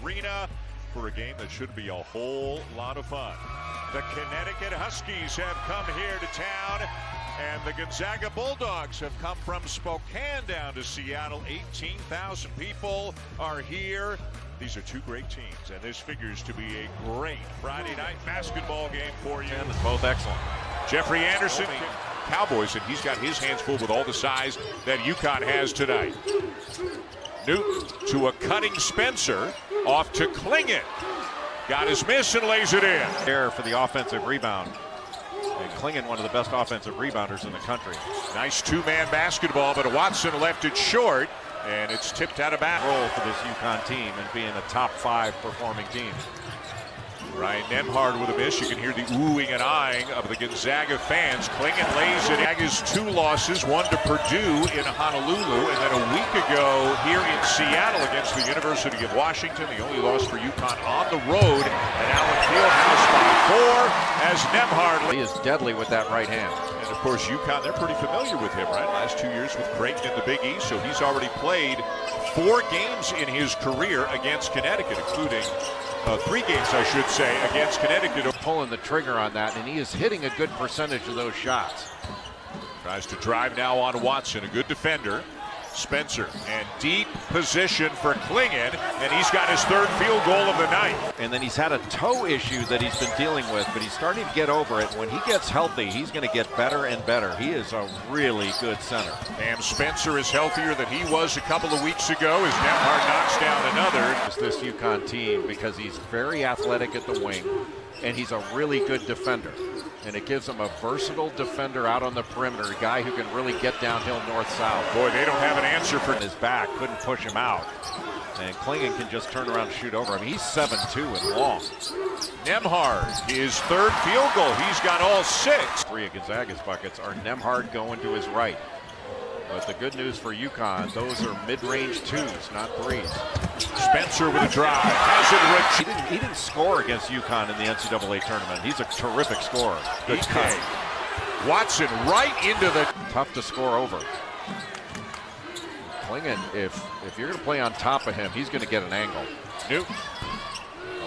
Arena for a game that should be a whole lot of fun. The Connecticut Huskies have come here to town, and the Gonzaga Bulldogs have come from Spokane down to Seattle. 18,000 people are here. These are two great teams, and this figures to be a great Friday night basketball game for you. And both excellent. Jeffrey Anderson, Cowboys, and he's got his hands full with all the size that UConn has tonight. Newton to a cutting Spencer, off to Clingan. Got his miss and lays it in. There for the offensive rebound. And Clingan, one of the best offensive rebounders in the country. Nice two-man basketball, but Watson left it short, and it's tipped out of bounds. Role for this UConn team and being a top 5 performing team. Ryan Nembhard with a miss. You can hear the oohing and eyeing of the Gonzaga fans. Clingan lays it. Gonzaga's 2 losses, one to Purdue in Honolulu, and then a week ago here in Seattle against the University of Washington. The only loss for UConn on the road at Allen Fieldhouse by 4 as Nembhard. He is deadly with that right hand. And of course, UConn, they're pretty familiar with him, right? Last 2 years with Creighton in the Big East, so he's already played 4 games in his career against Connecticut, including 3 games, I should say, against Connecticut. Pulling the trigger on that, and he is hitting a good percentage of those shots. Tries to drive now on Watson, a good defender. Spencer, and deep position for Clingan, and he's got his 3rd field goal of the night. And then he's had a toe issue that he's been dealing with, but he's starting to get over it. When he gets healthy, he's going to get better and better. He is a really good center. And Spencer is healthier than he was a couple of weeks ago as Nembhard knocks down another. It's this UConn team because he's very athletic at the wing, and he's a really good defender. And it gives him a versatile defender out on the perimeter, a guy who can really get downhill north-south. Boy, they don't have an answer for his back, couldn't push him out. And Clingan can just turn around and shoot over him. He's 7'2" and long. Nembhard, his 3rd field goal. He's got all 6. 3 of Gonzaga's buckets are Nembhard going to his right. But the good news for UConn, those are mid-range 2s, not 3s. Spencer with a drive, has it rich. He didn't score against UConn in the NCAA tournament. He's a terrific scorer. Good cut. Watson right into the... Tough to score over. Clingan, if you're going to play on top of him, he's going to get an angle. Newton,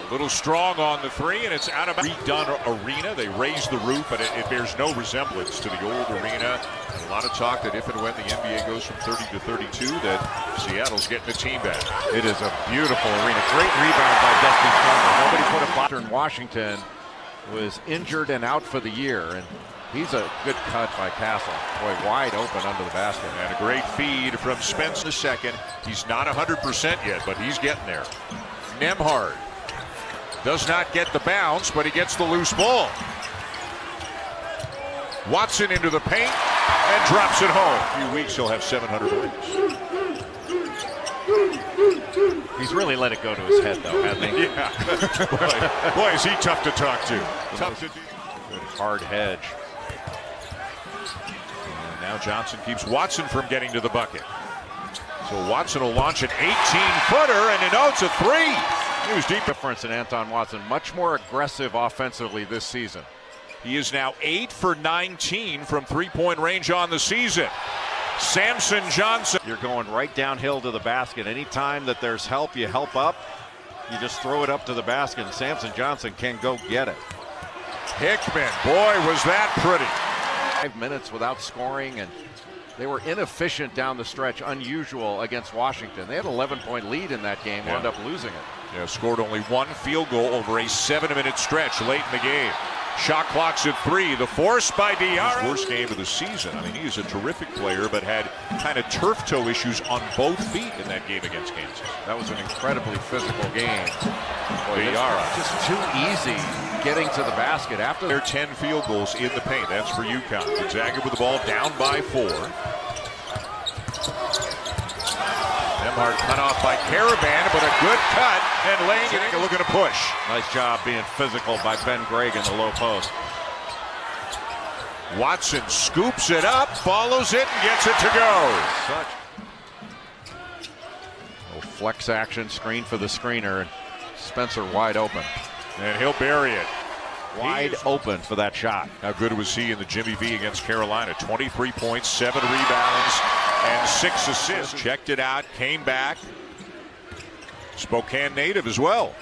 a little strong on the 3, and it's out of redone arena. They raised the roof, but it bears no resemblance to the old arena. A lot of talk that if and when the NBA goes from 30 to 32, that Seattle's getting the team back. It is a beautiful arena. Great rebound by Dusty Summer. Nobody put a blocker in Washington. Was injured and out for the year, and he's a good cut by Castle. Boy, wide open under the basket. And a great feed from Spence the second. He's not 100% yet, but he's getting there. Nembhard does not get the bounce, but he gets the loose ball. Watson into the paint and drops it home. In a few weeks, he'll have 700 points. He's really let it go to his head, though, hasn't he? Yeah. Boy, is he tough to talk to. Tough to do. Good hard hedge. And now Johnson keeps Watson from getting to the bucket. So Watson will launch an 18-footer, and it's a 3. He was deep. Difference in Anton Watson, much more aggressive offensively this season. He is now 8 for 19 from 3-point range on the season. Samson Johnson. You're going right downhill to the basket. Anytime that there's help, you help up. You just throw it up to the basket, and Samson Johnson can go get it. Hickman, boy, was that pretty. 5 minutes without scoring, and they were inefficient down the stretch, unusual against Washington. They had an 11-point lead in that game, wound up losing it. Yeah, scored only 1 field goal over a 7-minute stretch late in the game. Shot clock's at 3. The force by Diarra. His worst game of the season. I mean, he is a terrific player, but had kind of turf toe issues on both feet in that game against Kansas. That was an incredibly physical game. Diarra. Just too easy getting to the basket after their 10 field goals in the paint. That's for UConn. Gonzaga with the ball down by 4. Nembhard cut off by Caravan, but a good cut and laying it in, looking to push. Nice job being physical by Ben Gregg in the low post. Watson scoops it up, follows it, and gets it to go. Little flex action, screen for the screener, and Spencer wide open. And he'll bury it. Wide open for that shot. How good was he in the Jimmy V against Carolina? 23 points, 7 rebounds, and 6 assists. Checked it out, came back. Spokane native as well.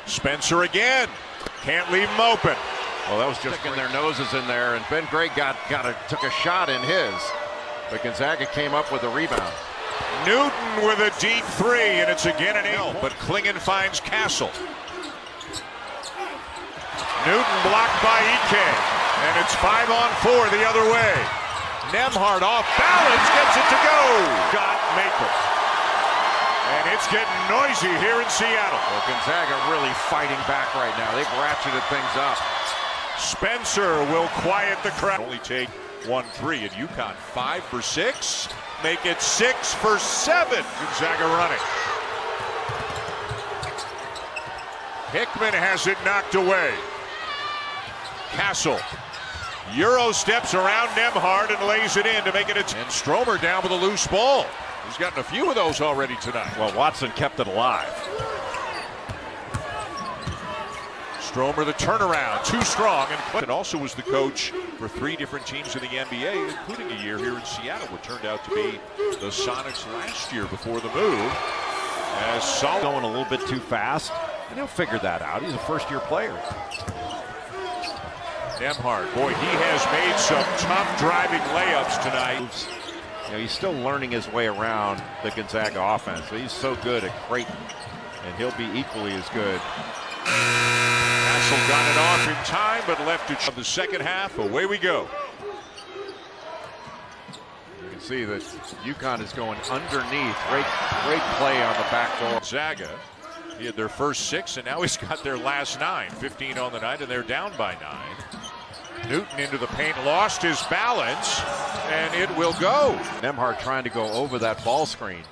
Spencer again. Can't leave him open. Well, that was just sticking their noses in there, and Ben Gray took a shot in his. But Gonzaga came up with a rebound. Newton with a deep three, and it's again an 8. But Clingan finds Castle. Newton blocked by Ike, and it's 5-on-4 the other way. Nembhard off balance, gets it to go. Shot maker. And it's getting noisy here in Seattle. Well, Gonzaga really fighting back right now. They've ratcheted things up. Spencer will quiet the crowd. Only take 1-3 at UConn. 5 for 6. Make it 6 for 7. Gonzaga running. Hickman has it knocked away. Castle. Euro steps around Nembhard and lays it in to make it a 10. And Stromer down with a loose ball. He's gotten a few of those already tonight. Well, Watson kept it alive. Stromer the turnaround, too strong. And Clingan also was the coach for 3 different teams in the NBA, including a year here in Seattle, what turned out to be the Sonics last year before the move. As Sol going a little bit too fast, and he'll figure that out. He's a first-year player. Nembhard, boy, he has made some tough driving layups tonight. You know, he's still learning his way around the Gonzaga offense. So he's so good at Creighton, and he'll be equally as good. Castle got it off in time, but left it of the second half. Away we go. You can see that UConn is going underneath. Great play on the back door. Gonzaga, he had their first 6, and now he's got their last 9. 15 on the night, and they're down by 9. Newton into the paint, lost his balance, and it will go. Nembhard trying to go over that ball screen.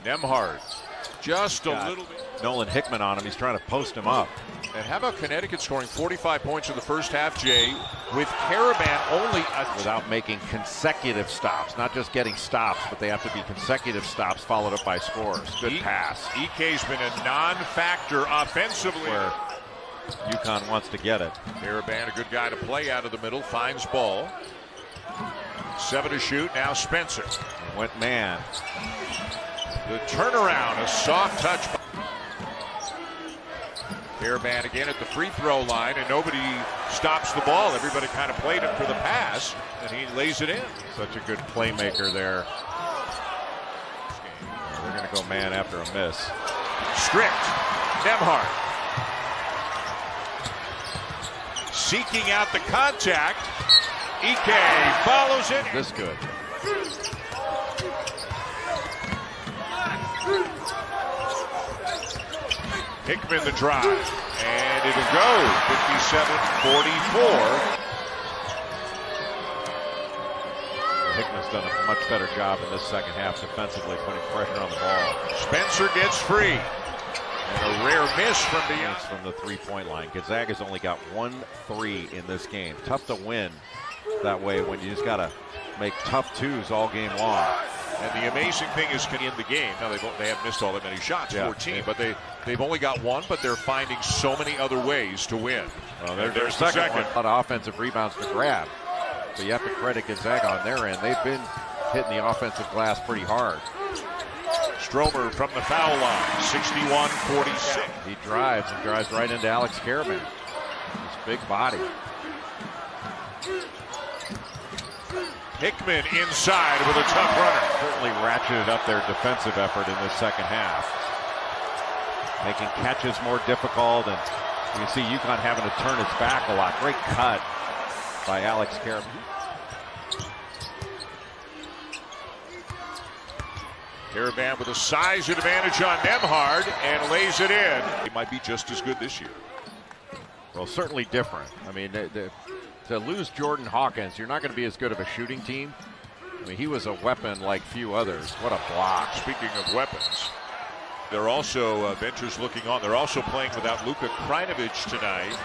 Nembhard, just a little bit. Nolan Hickman on him. He's trying to post him up. And how about Connecticut scoring 45 points in the first half, Jay, with Caravan only without making consecutive stops. Not just getting stops, but they have to be consecutive stops followed up by scores. Good pass. Ike's been a non-factor offensively. Where UConn wants to get it. Caravan, a good guy to play out of the middle, finds ball. 7 to shoot, now Spencer. He went man. The turnaround, a soft touch. Caravan again at the free throw line, and nobody stops the ball. Everybody kind of played him for the pass, and he lays it in. Such a good playmaker there. They're going to go man after a miss. Strict. Nembhard. Seeking out the contact. Ike follows it. This good. Hickman the drive, and it'll go. 57-44. Hickman's done a much better job in this second half defensively, putting pressure on the ball. Spencer gets free. And a rare miss from the three-point line. Gonzaga's only got 1 3 in this game. Tough to win that way when you just got to make tough twos all game long. And the amazing thing is, in the game, now they haven't missed all that many shots, 14, but they've only got 1, but they're finding so many other ways to win. Well, there's the second one. A lot of offensive rebounds to grab. So you have to credit Gonzaga on their end. They've been hitting the offensive glass pretty hard. Stromer from the foul line, 61-46. He drives and drives right into Alex Caravan. His big body. Hickman inside with a tough runner. Certainly ratcheted up their defensive effort in this second half. Making catches more difficult, and you can see UConn having to turn its back a lot. Great cut by Alex Caravan. Caravan with a size advantage on Nembhard and lays it in. He might be just as good this year. Well, certainly different. I mean, to lose Jordan Hawkins, you're not going to be as good of a shooting team. I mean, he was a weapon like few others. What a block. Speaking of weapons, they're also, Ventures looking on, they're also playing without Luka Krajinovic tonight,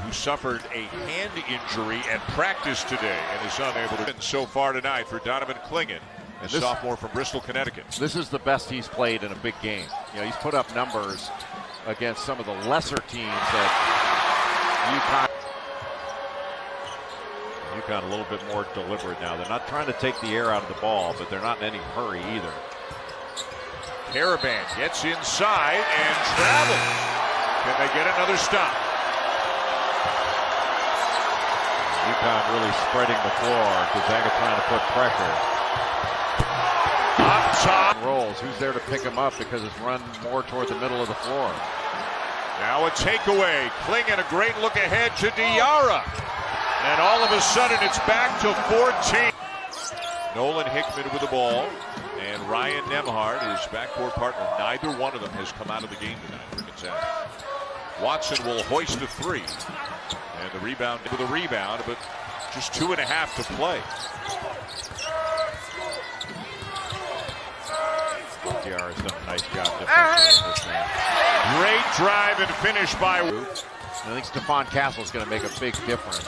who suffered a hand injury at practice today and is unable to win so far tonight for Donovan Clingan, a sophomore from Bristol, Connecticut. This is the best he's played in a big game. You know, he's put up numbers against some of the lesser teams that UConn a little bit more deliberate now. They're not trying to take the air out of the ball, but they're not in any hurry either. Caravan gets inside and travels. Can they get another stop? UConn really spreading the floor. Gonzaga trying to put pressure. Up top. Rolls. Who's there to pick him up because it's run more toward the middle of the floor. Now a takeaway. Clingan a great look ahead to Diarra. And all of a sudden it's back to 14. Nolan Hickman with the ball. And Ryan Nembhard, his backcourt partner. Neither one of them has come out of the game tonight for Gonzaga. Watson will hoist a three. And the rebound with a rebound, but just 2.5 to play. Diarra's done a nice job defensively this game. Great drive and finish by. I think Stephon Castle is going to make a big difference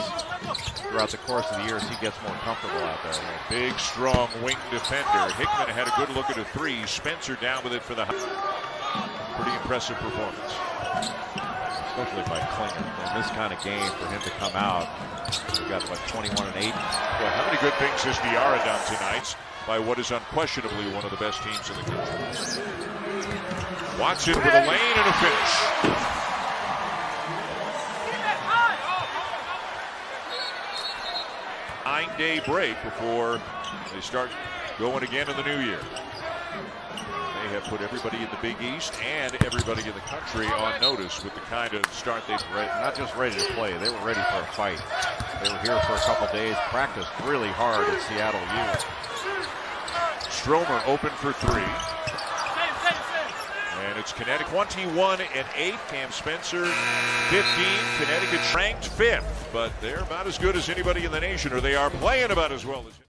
throughout the course of the year as he gets more comfortable out there. Big, strong wing defender. Hickman had a good look at a three. Spencer down with it for the pretty impressive performance. Especially by Clingan. In this kind of game, for him to come out, we've got what, 21 and 8. Boy, how many good things has Diarra done tonight by what is unquestionably one of the best teams in the country. Watson with a lane and a finish. Nine-day break before they start going again in the new year. They have put everybody in the Big East and everybody in the country on notice with the kind of start they've not just ready to play, they were ready for a fight. They were here for a couple days, practiced really hard at Seattle U. Stromer open for three. And it's Connecticut 21 and 8. Cam Spencer 15. Connecticut ranked 5th, but they're about as good as anybody in the nation, or they are playing about as well as